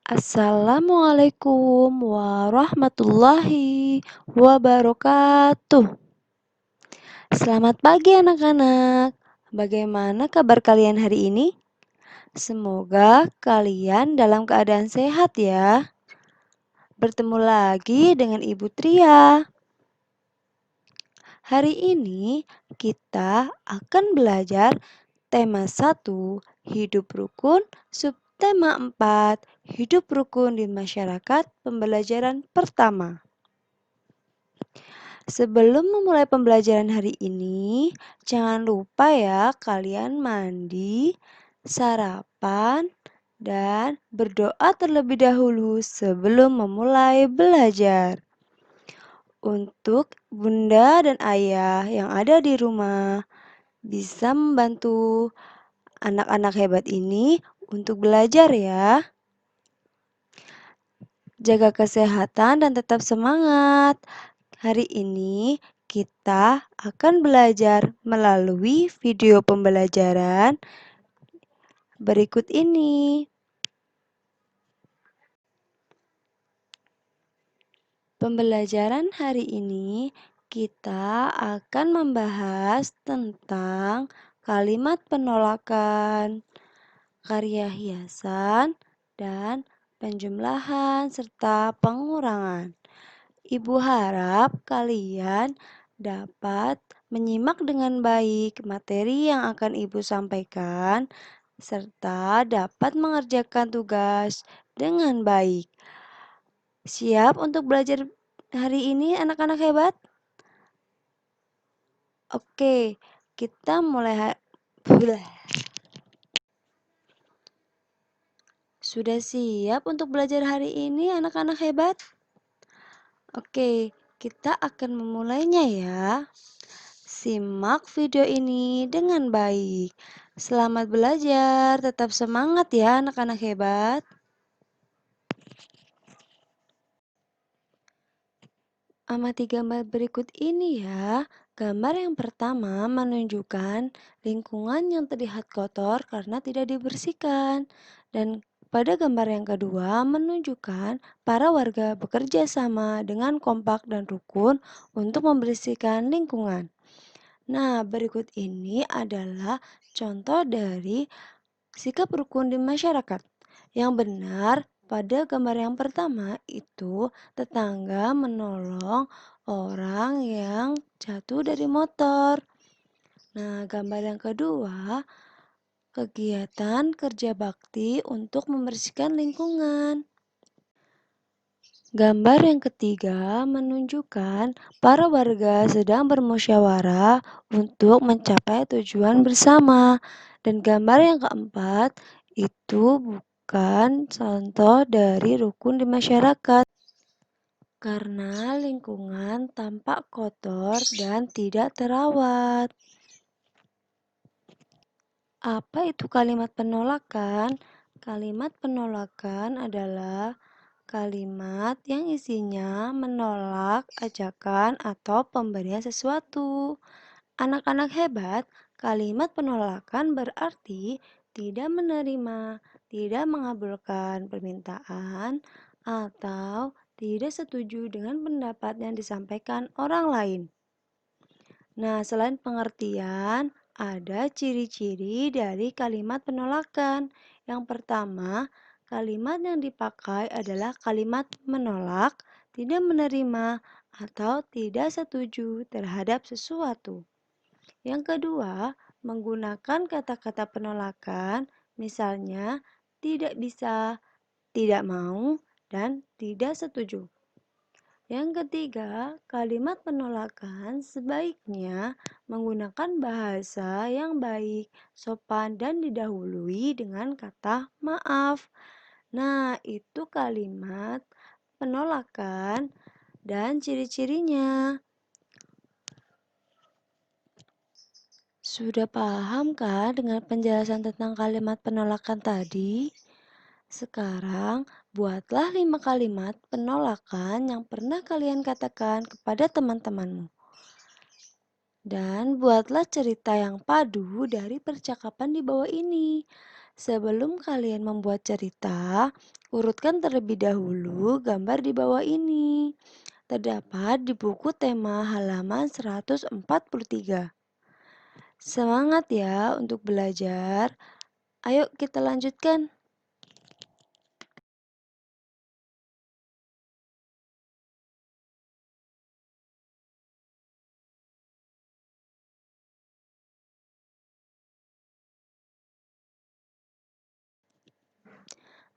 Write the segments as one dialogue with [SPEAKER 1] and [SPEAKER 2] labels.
[SPEAKER 1] Assalamualaikum warahmatullahi wabarakatuh. Selamat pagi anak-anak. Bagaimana kabar kalian hari ini? Semoga kalian dalam keadaan sehat ya. Bertemu lagi dengan Ibu Tria. Hari ini kita akan belajar tema 1, hidup rukun, subtema 4, hidup rukun di masyarakat, pembelajaran pertama. Sebelum memulai pembelajaran hari ini, jangan lupa ya kalian mandi, sarapan, dan berdoa terlebih dahulu sebelum memulai belajar. Untuk bunda dan ayah yang ada di rumah, bisa membantu anak-anak hebat ini untuk belajar ya. Jaga kesehatan dan tetap semangat. Hari ini kita akan belajar melalui video pembelajaran berikut ini. Pembelajaran hari ini kita akan membahas tentang kalimat penolakan, karya hiasan, dan penjumlahan serta pengurangan. Ibu harap kalian dapat menyimak dengan baik materi yang akan Ibu sampaikan serta dapat mengerjakan tugas dengan baik. Siap untuk belajar hari ini anak-anak hebat? Oke, kita mulai. Sudah siap untuk belajar hari ini anak-anak hebat? Oke, kita akan memulainya ya. Simak video ini dengan baik. Selamat belajar, tetap semangat ya anak-anak hebat. Amati gambar berikut ini ya. Gambar yang pertama menunjukkan lingkungan yang terlihat kotor karena tidak dibersihkan. Dan pada gambar yang kedua menunjukkan para warga bekerja sama dengan kompak dan rukun untuk membersihkan lingkungan. Nah, berikut ini adalah contoh dari sikap rukun di masyarakat. Yang benar pada gambar yang pertama itu tetangga menolong orang yang jatuh dari motor. Nah, gambar yang kedua kegiatan kerja bakti untuk membersihkan lingkungan. Gambar yang ketiga menunjukkan para warga sedang bermusyawarah untuk mencapai tujuan bersama. Dan gambar yang keempat itu bukan contoh dari rukun di masyarakat. Karena lingkungan tampak kotor dan tidak terawat. Apa itu kalimat penolakan? Kalimat penolakan adalah kalimat yang isinya menolak ajakan atau pemberian sesuatu. Anak-anak hebat, kalimat penolakan berarti tidak menerima, tidak mengabulkan permintaan, atau tidak setuju dengan pendapat yang disampaikan orang lain. Nah, selain pengertian, ada ciri-ciri dari kalimat penolakan. Yang pertama, kalimat yang dipakai adalah kalimat menolak, tidak menerima, atau tidak setuju terhadap sesuatu. Yang kedua, menggunakan kata-kata penolakan, misalnya tidak bisa, tidak mau, dan tidak setuju. Yang ketiga, kalimat penolakan sebaiknya menggunakan bahasa yang baik, sopan, dan didahului dengan kata maaf. Nah, itu kalimat penolakan dan ciri-cirinya. Sudah paham kan dengan penjelasan tentang kalimat penolakan tadi? Sekarang, buatlah 5 kalimat penolakan yang pernah kalian katakan kepada teman-temanmu. Dan buatlah cerita yang padu dari percakapan di bawah ini. Sebelum kalian membuat cerita, urutkan terlebih dahulu gambar di bawah ini. Terdapat di buku tema halaman 143. Semangat ya untuk belajar. Ayo kita lanjutkan.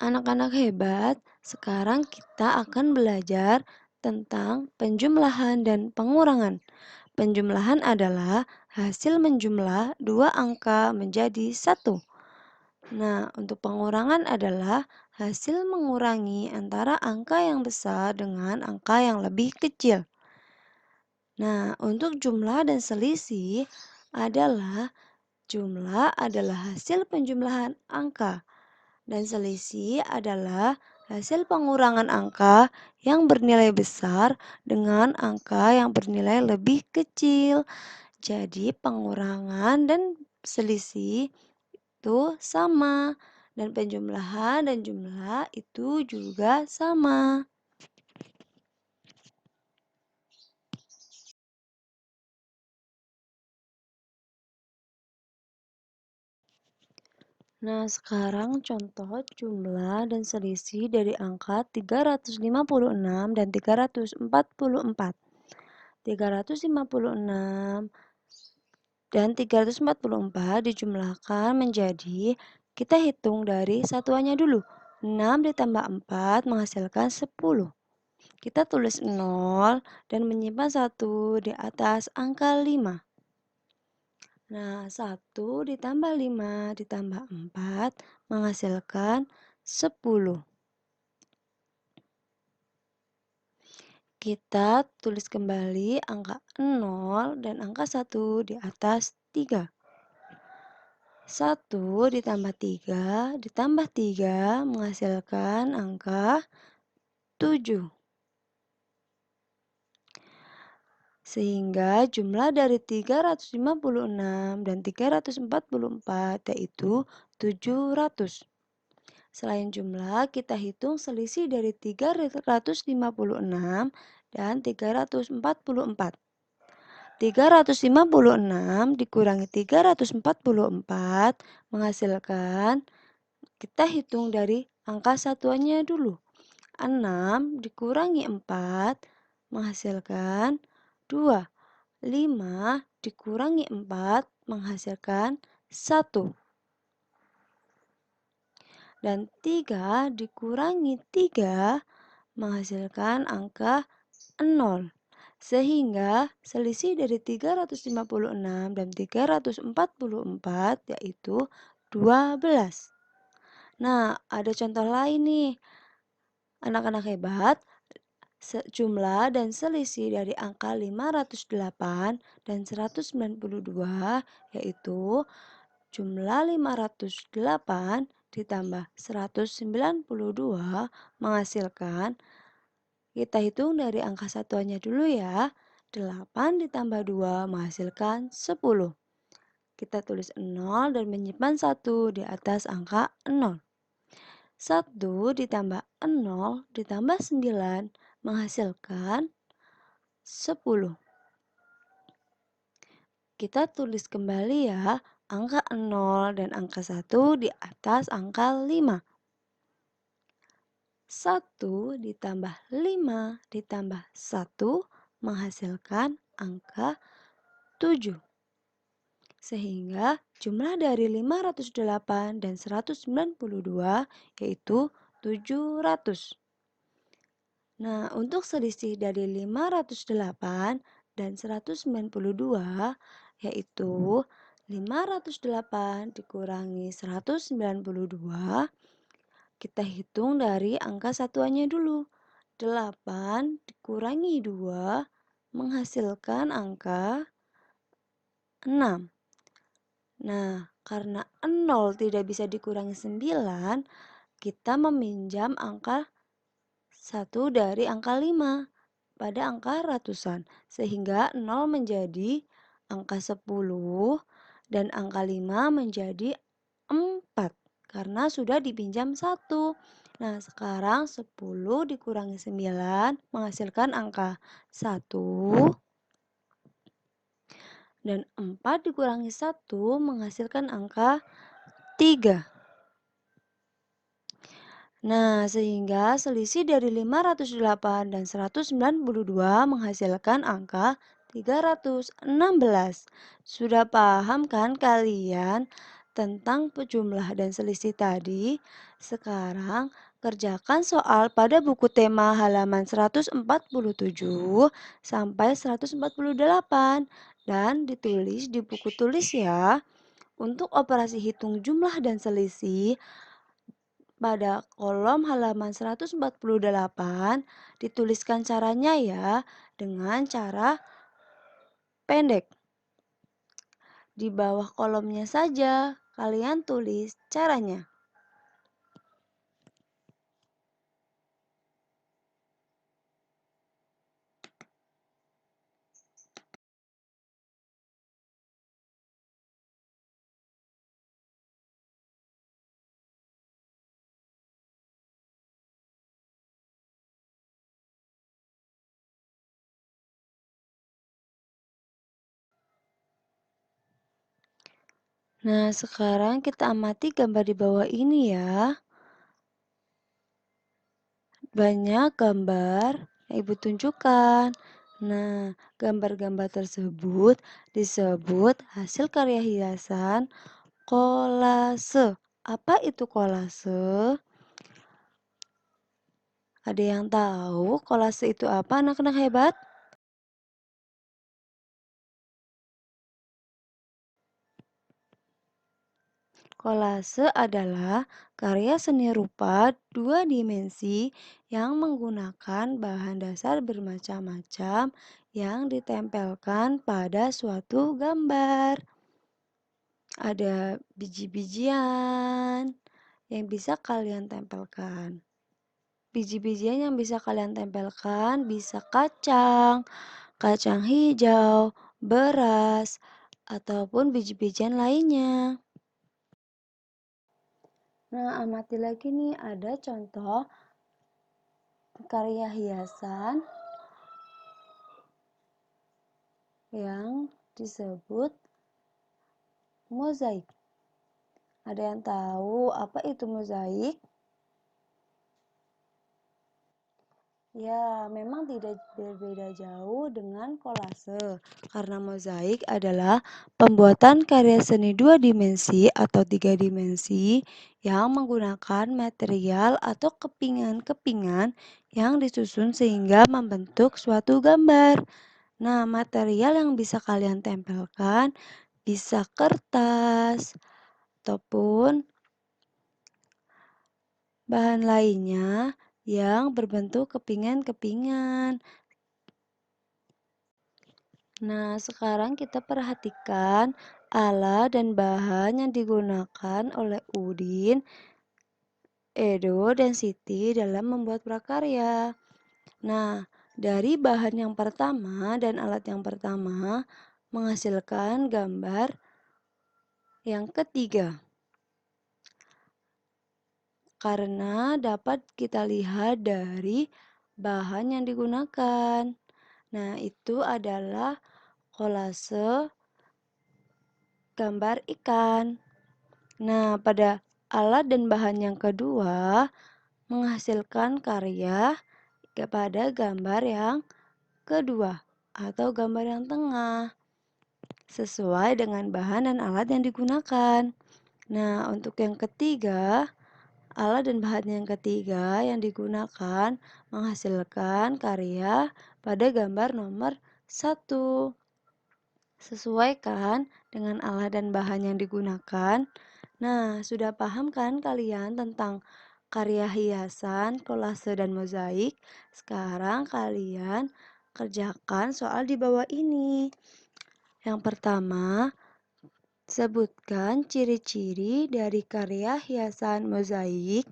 [SPEAKER 1] Anak-anak hebat, sekarang kita akan belajar tentang penjumlahan dan pengurangan. Penjumlahan adalah hasil menjumlah dua angka menjadi satu. Nah, untuk pengurangan adalah hasil mengurangi antara angka yang besar dengan angka yang lebih kecil. Nah, untuk jumlah dan selisih jumlah adalah hasil penjumlahan angka dan selisih adalah hasil pengurangan angka yang bernilai besar dengan angka yang bernilai lebih kecil. Jadi, pengurangan dan selisih itu sama, dan penjumlahan dan jumlah itu juga sama. Nah, sekarang contoh jumlah dan selisih dari angka 356 dan 344. 356 dan 344 dijumlahkan menjadi, kita hitung dari satuannya dulu. 6 ditambah 4 menghasilkan 10. Kita tulis 0 dan menyimpan 1 di atas angka 5. Nah, 1 ditambah 5 ditambah 4 menghasilkan 10. Kita tulis kembali angka 0 dan angka 1 di atas 3. 1 ditambah 3 ditambah 3 menghasilkan angka 7. Sehingga jumlah dari 356 dan 344 yaitu 700. Selain jumlah, kita hitung selisih dari 356 dan 344. 356 dikurangi 344 menghasilkan, kita hitung dari angka satuannya dulu. 6 dikurangi 4 menghasilkan 2. 5 dikurangi 4 menghasilkan 1. Dan 3 dikurangi 3 menghasilkan angka 0. Sehingga selisih dari 356 dan 344 yaitu 12. Nah, ada contoh lain nih. Anak-anak hebat, jumlah dan selisih dari angka 508 dan 192 yaitu jumlah 508 ditambah 192 menghasilkan, kita hitung dari angka satuannya dulu ya. 8 ditambah 2 menghasilkan 10. Kita tulis 0 dan menyimpan 1 di atas angka 0. 1 ditambah 0 ditambah 9 menghasilkan 10. Kita tulis kembali ya, angka 0 dan angka 1 di atas angka 5. 1 ditambah 5 ditambah 1 menghasilkan angka 7. Sehingga jumlah dari 508 dan 192 yaitu 700. Nah, untuk selisih dari 508 dan 192 yaitu 508 dikurangi 192, kita hitung dari angka satuannya dulu. 8 dikurangi 2 menghasilkan angka 6. Nah, karena 0 tidak bisa dikurangi 9, kita meminjam angka 1 dari angka 5 pada angka ratusan. Sehingga 0 menjadi angka 10 dan angka 5 menjadi 4. karena sudah dipinjam 1. Nah, sekarang 10 dikurangi 9 menghasilkan angka 1 dan 4 dikurangi 1 menghasilkan angka 3. Nah, sehingga selisih dari 508 dan 192 menghasilkan angka 316. Sudah paham kan kalian tentang jumlah dan selisih tadi? Sekarang kerjakan soal pada buku tema halaman 147 sampai 148 dan ditulis di buku tulis ya. Untuk operasi hitung jumlah dan selisih, pada kolom halaman 148 dituliskan caranya ya dengan cara pendek. Di bawah kolomnya saja kalian tulis caranya. Nah, sekarang kita amati gambar di bawah ini ya. Banyak gambar yang Ibu tunjukkan. Nah, gambar-gambar tersebut disebut hasil karya hiasan kolase. Apa itu kolase? Ada yang tahu kolase itu apa, anak-anak hebat? Kolase adalah karya seni rupa dua dimensi yang menggunakan bahan dasar bermacam-macam yang ditempelkan pada suatu gambar. Ada biji-bijian yang bisa kalian tempelkan. Biji-bijian yang bisa kalian tempelkan bisa kacang, kacang hijau, beras, ataupun biji-bijian lainnya. Nah, amati lagi nih, ada contoh karya hiasan yang disebut mozaik. Ada yang tahu apa itu mozaik? Ya, memang tidak berbeda jauh dengan kolase, karena mozaik adalah pembuatan karya seni dua dimensi atau tiga dimensi yang menggunakan material atau kepingan-kepingan yang disusun sehingga membentuk suatu gambar. Nah, material yang bisa kalian tempelkan bisa kertas ataupun bahan lainnya yang berbentuk kepingan-kepingan. Nah, sekarang kita perhatikan alat dan bahan yang digunakan oleh Udin, Edo, dan Siti dalam membuat prakarya. Nah, dari bahan yang pertama dan alat yang pertama menghasilkan gambar yang ketiga. Karena dapat kita lihat dari bahan yang digunakan. Nah, itu adalah kolase gambar ikan. Nah, pada alat dan bahan yang kedua menghasilkan karya kepada gambar yang kedua atau gambar yang tengah sesuai dengan bahan dan alat yang digunakan. Nah, untuk yang ketiga, alat dan bahan yang ketiga yang digunakan menghasilkan karya pada gambar nomor 1. Sesuaikan dengan alat dan bahan yang digunakan. Nah, sudah paham kan kalian tentang karya hiasan, kolase, dan mozaik? Sekarang kalian kerjakan soal di bawah ini. Yang pertama, sebutkan ciri-ciri dari karya hiasan mozaik.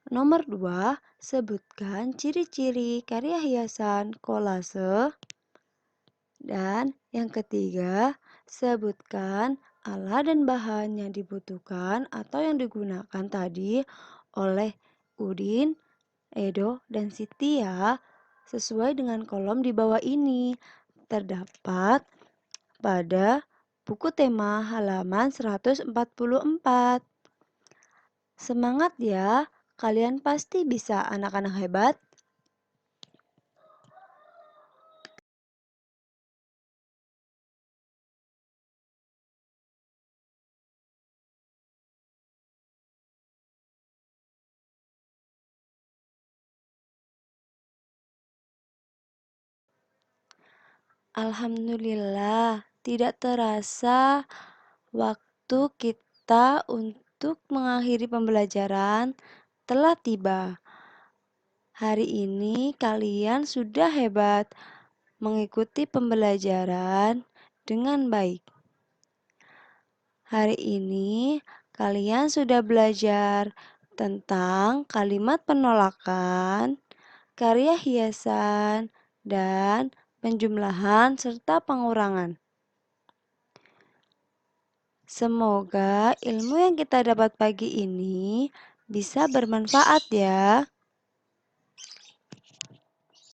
[SPEAKER 1] Nomor 2, sebutkan ciri-ciri karya hiasan kolase. Dan yang ketiga, sebutkan Alat dan bahan yang dibutuhkan atau yang digunakan tadi oleh Udin, Edo, dan Siti ya, sesuai dengan kolom di bawah ini. Terdapat pada buku tema halaman 144. Semangat ya, kalian pasti bisa anak-anak hebat. Alhamdulillah, tidak terasa waktu kita untuk mengakhiri pembelajaran telah tiba. Hari ini kalian sudah hebat mengikuti pembelajaran dengan baik. Hari ini kalian sudah belajar tentang kalimat penolakan, karya hiasan, dan penjumlahan serta pengurangan. Semoga ilmu yang kita dapat pagi ini bisa bermanfaat ya.